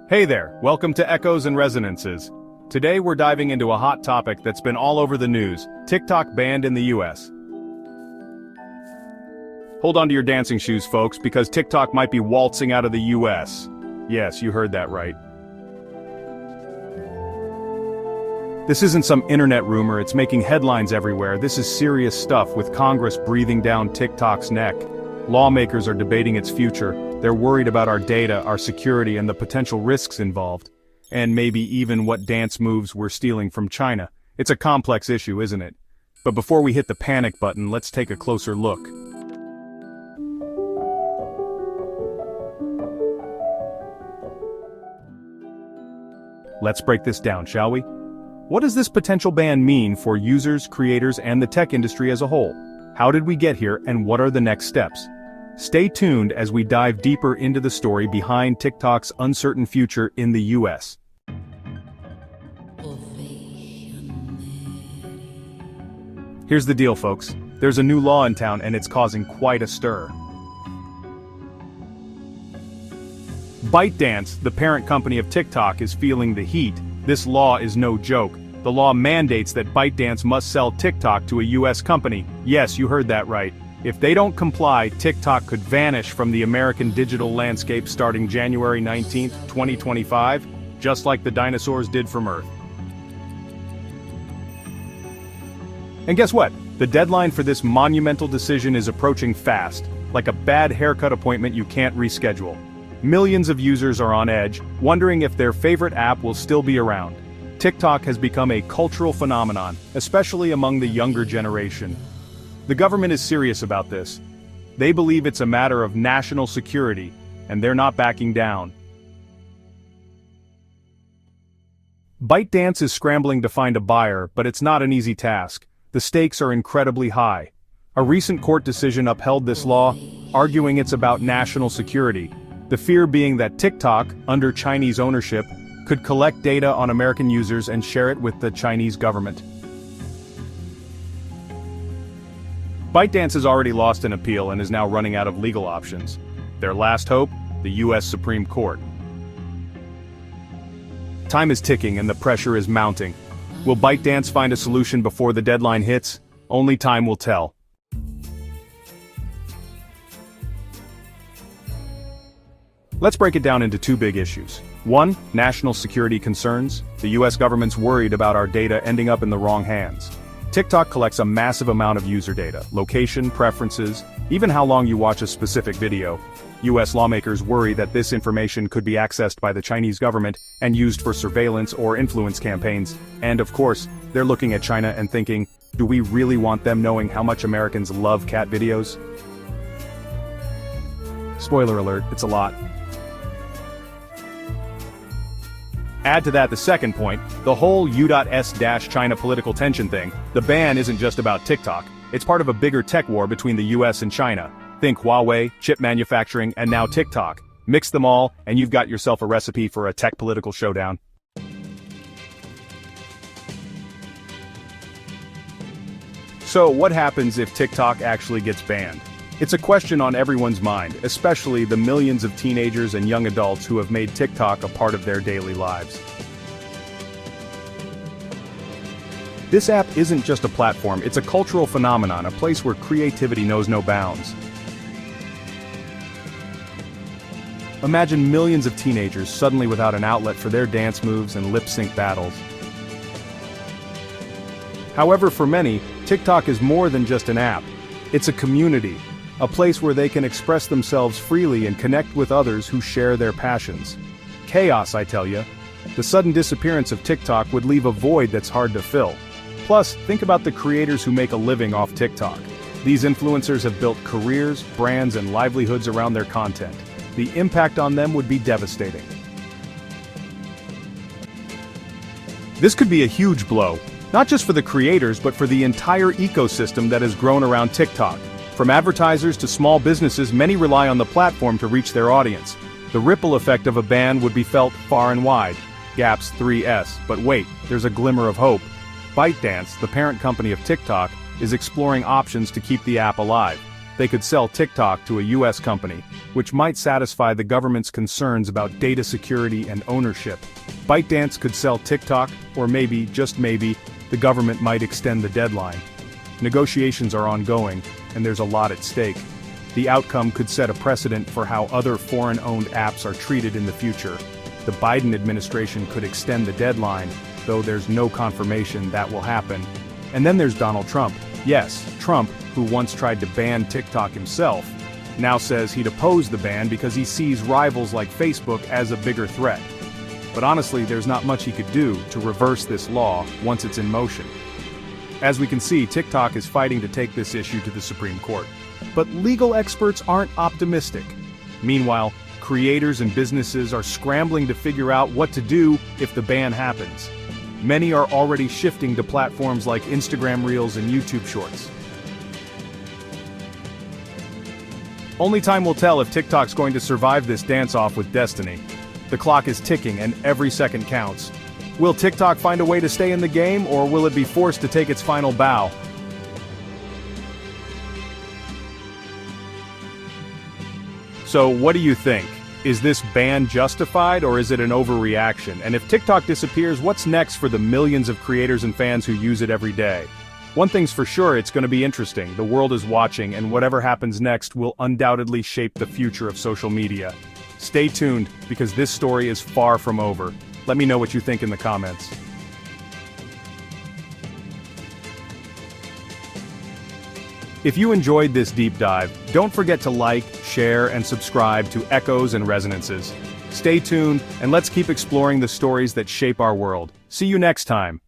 Hey there, welcome to Echoes and Resonances. Today we're diving into a hot topic that's been all over the news: TikTok banned in the US. Hold on to your dancing shoes, folks, because TikTok might be waltzing out of the US. Yes, you heard that right. This isn't some internet rumor, it's making headlines everywhere. This is serious stuff, with Congress breathing down TikTok's neck. Lawmakers are debating its future. They're worried about our data, our security, and the potential risks involved. And maybe even what dance moves we're stealing from China. It's a complex issue, isn't it? But before we hit the panic button, let's take a closer look. Let's break this down, shall we? What does this potential ban mean for users, creators, and the tech industry as a whole? How did we get here, and what are the next steps? Stay tuned as we dive deeper into the story behind TikTok's uncertain future in the US. Here's the deal, folks. There's a new law in town and it's causing quite a stir. ByteDance, the parent company of TikTok, is feeling the heat. This law is no joke. The law mandates that ByteDance must sell TikTok to a US company. Yes, you heard that right. If they don't comply, TikTok could vanish from the American digital landscape starting January 19, 2025, just like the dinosaurs did from Earth. And guess what? The deadline for this monumental decision is approaching fast, like a bad haircut appointment you can't reschedule. Millions of users are on edge, wondering if their favorite app will still be around. TikTok has become a cultural phenomenon, especially among the younger generation. The government is serious about this. They believe it's a matter of national security, and they're not backing down. ByteDance is scrambling to find a buyer, but it's not an easy task. The stakes are incredibly high. A recent court decision upheld this law, arguing it's about national security. The fear being that TikTok, under Chinese ownership, could collect data on American users and share it with the Chinese government. ByteDance has already lost an appeal and is now running out of legal options. Their last hope? The US Supreme Court. Time is ticking and the pressure is mounting. Will ByteDance find a solution before the deadline hits? Only time will tell. Let's break it down into two big issues. One, national security concerns. The US government's worried about our data ending up in the wrong hands. TikTok collects a massive amount of user data, location, preferences, even how long you watch a specific video. US lawmakers worry that this information could be accessed by the Chinese government and used for surveillance or influence campaigns. And of course, they're looking at China and thinking, do we really want them knowing how much Americans love cat videos? Spoiler alert, it's a lot. Add to that the second point, the whole U.S-China political tension thing. The ban isn't just about TikTok. It's part of a bigger tech war between the US and China. Think Huawei, chip manufacturing, and now TikTok. Mix them all, and you've got yourself a recipe for a tech political showdown. So what happens if TikTok actually gets banned? It's a question on everyone's mind, especially the millions of teenagers and young adults who have made TikTok a part of their daily lives. This app isn't just a platform, it's a cultural phenomenon, a place where creativity knows no bounds. Imagine millions of teenagers suddenly without an outlet for their dance moves and lip-sync battles. However, for many, TikTok is more than just an app. It's a community. A place where they can express themselves freely and connect with others who share their passions. Chaos, I tell you. The sudden disappearance of TikTok would leave a void that's hard to fill. Plus, think about the creators who make a living off TikTok. These influencers have built careers, brands, and livelihoods around their content. The impact on them would be devastating. This could be a huge blow, not just for the creators but for the entire ecosystem that has grown around TikTok. From advertisers to small businesses, many rely on the platform to reach their audience. The ripple effect of a ban would be felt far and wide. Gaps 3S. But wait, there's a glimmer of hope. ByteDance, the parent company of TikTok, is exploring options to keep the app alive. They could sell TikTok to a US company, which might satisfy the government's concerns about data security and ownership. ByteDance could sell TikTok, or maybe, just maybe, the government might extend the deadline. Negotiations are ongoing, and there's a lot at stake. The outcome could set a precedent for how other foreign-owned apps are treated in the future. The Biden administration could extend the deadline, though there's no confirmation that will happen. And then there's Donald Trump. Yes, Trump, who once tried to ban TikTok himself, now says he'd oppose the ban because he sees rivals like Facebook as a bigger threat. But honestly, there's not much he could do to reverse this law once it's in motion. As we can see, TikTok is fighting to take this issue to the Supreme Court. But legal experts aren't optimistic. Meanwhile, creators and businesses are scrambling to figure out what to do if the ban happens. Many are already shifting to platforms like Instagram Reels and YouTube Shorts. Only time will tell if TikTok's going to survive this dance-off with destiny. The clock is ticking and every second counts. Will TikTok find a way to stay in the game, or will it be forced to take its final bow? So what do you think? Is this ban justified, or is it an overreaction? And if TikTok disappears, what's next for the millions of creators and fans who use it every day? One thing's for sure, it's going to be interesting. The world is watching, and whatever happens next will undoubtedly shape the future of social media. Stay tuned, because this story is far from over. Let me know what you think in the comments. If you enjoyed this deep dive, don't forget to like, share, and subscribe to Echoes and Resonances. Stay tuned, and let's keep exploring the stories that shape our world. See you next time.